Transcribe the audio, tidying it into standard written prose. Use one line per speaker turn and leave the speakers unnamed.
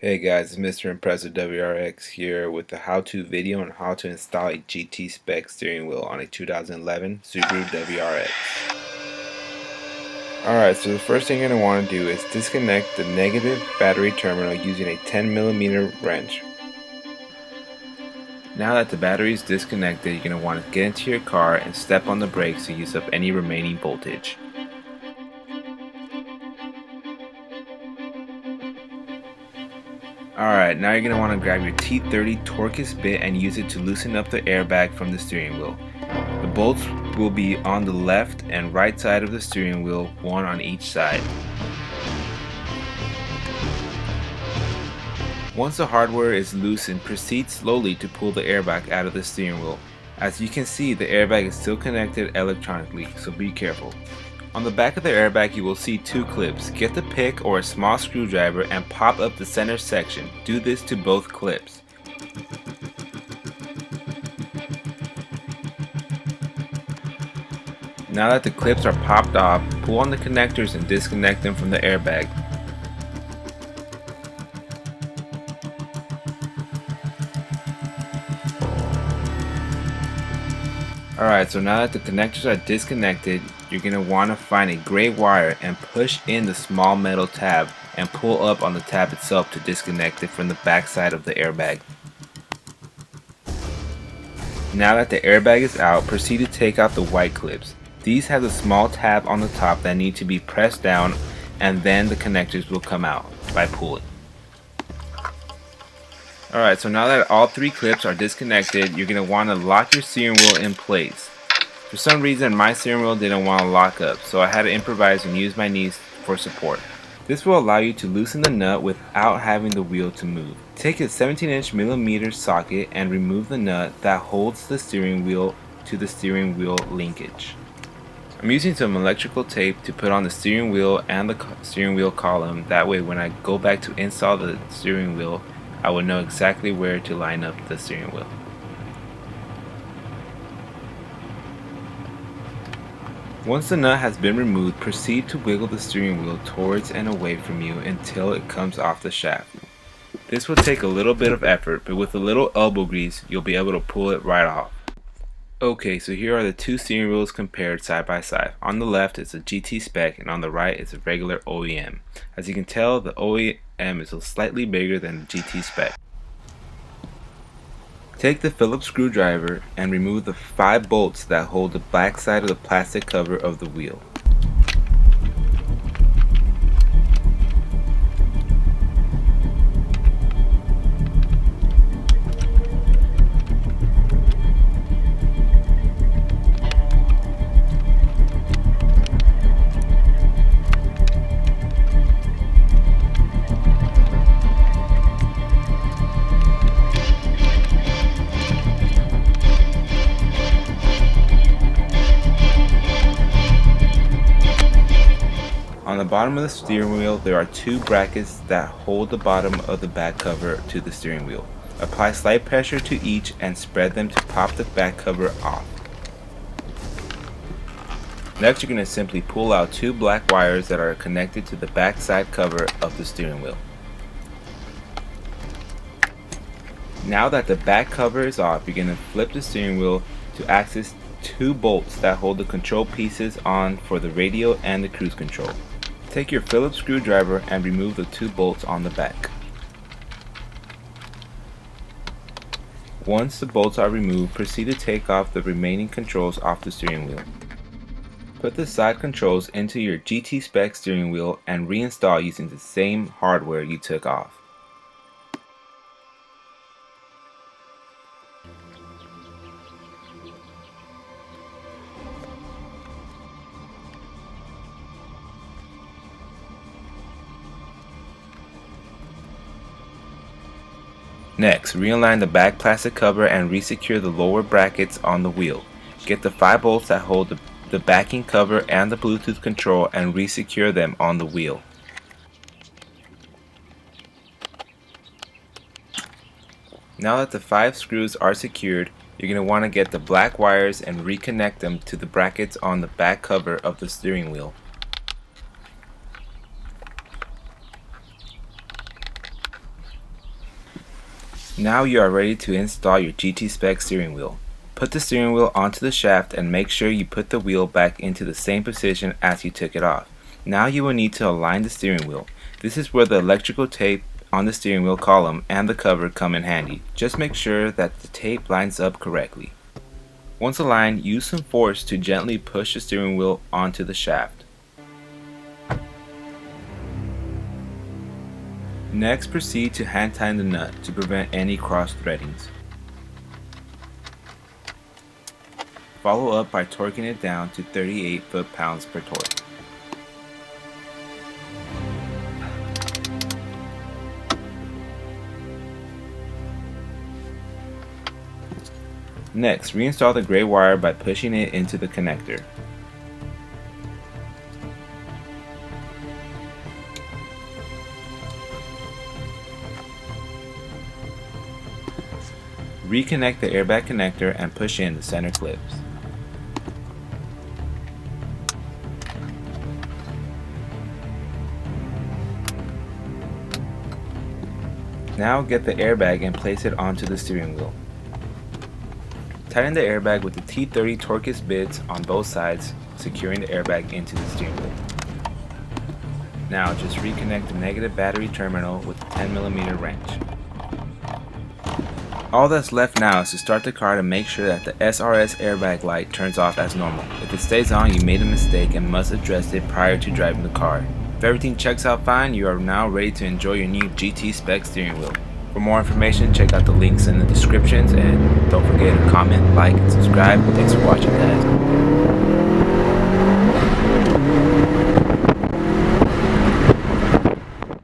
Hey guys, it's MrImprezaWRX here with the how-to video on how to install a Gtspec steering wheel on a 2011 Subaru WRX. Alright, so the first thing you're going to want to do is disconnect the negative battery terminal using a 10mm wrench. Now that the battery is disconnected, you're going to want to get into your car and step on the brakes to use up any remaining voltage. Alright, now you're going to want to grab your T30 torqueless bit and use it to loosen up the airbag from the steering wheel. The bolts will be on the left and right side of the steering wheel, one on each side. Once the hardware is loosened, proceed slowly to pull the airbag out of the steering wheel. As you can see, the airbag is still connected electronically, so be careful. On the back of the airbag you will see two clips. Get the pick or a small screwdriver and pop up the center section. Do this to both clips. Now that the clips are popped off, pull on the connectors and disconnect them from the airbag. Alright, so now that the connectors are disconnected, you're going to want to find a gray wire and push in the small metal tab and pull up on the tab itself to disconnect it from the back side of the airbag. Now that the airbag is out, proceed to take out the white clips. These have a small tab on the top that need to be pressed down, and then the connectors will come out by pulling. Alright, so now that all three clips are disconnected, you're going to want to lock your steering wheel in place. For some reason my steering wheel didn't want to lock up, so I had to improvise and use my knees for support. This will allow you to loosen the nut without having the wheel to move. Take a 17-inch millimeter socket and remove the nut that holds the steering wheel to the steering wheel linkage. I'm using some electrical tape to put on the steering wheel and the steering wheel column. That way when I go back to install the steering wheel, I will know exactly where to line up the steering wheel. Once the nut has been removed, proceed to wiggle the steering wheel towards and away from you until it comes off the shaft. This will take a little bit of effort, but with a little elbow grease, you'll be able to pull it right off. Okay, so here are the two steering wheels compared side by side. On the left is a Gtspec and on the right is a regular OEM. As you can tell, the OEM is slightly bigger than the Gtspec. Take the Phillips screwdriver and remove the 5 bolts that hold the back side of the plastic cover of the wheel. On the bottom of the steering wheel, there are 2 brackets that hold the bottom of the back cover to the steering wheel. Apply slight pressure to each and spread them to pop the back cover off. Next, you're going to simply pull out 2 black wires that are connected to the back side cover of the steering wheel. Now that the back cover is off, you're going to flip the steering wheel to access 2 bolts that hold the control pieces on for the radio and the cruise control. Take your Phillips screwdriver and remove the 2 bolts on the back. Once the bolts are removed, proceed to take off the remaining controls off the steering wheel. Put the side controls into your Gtspec steering wheel and reinstall using the same hardware you took off. Next, realign the back plastic cover and resecure the lower brackets on the wheel. Get the 5 bolts that hold the backing cover and the Bluetooth control and resecure them on the wheel. Now that the 5 screws are secured, you're going to want to get the black wires and reconnect them to the brackets on the back cover of the steering wheel. Now you are ready to install your Gtspec steering wheel. Put the steering wheel onto the shaft and make sure you put the wheel back into the same position as you took it off. Now you will need to align the steering wheel. This is where the electrical tape on the steering wheel column and the cover come in handy. Just make sure that the tape lines up correctly. Once aligned, use some force to gently push the steering wheel onto the shaft. Next, proceed to hand tighten the nut to prevent any cross threadings. Follow up by torquing it down to 38 foot-pounds per torque. Next, reinstall the gray wire by pushing it into the connector. Reconnect the airbag connector and push in the center clips. Now get the airbag and place it onto the steering wheel. Tighten the airbag with the T30 torqueless bits on both sides, securing the airbag into the steering wheel. Now just reconnect the negative battery terminal with a 10mm wrench. All that's left now is to start the car to make sure that the SRS airbag light turns off as normal. If it stays on, you made a mistake and must address it prior to driving the car. If everything checks out fine, you are now ready to enjoy your new Gtspec steering wheel. For more information, check out the links in the descriptions, and don't forget to comment, like, and subscribe. Thanks for watching, guys.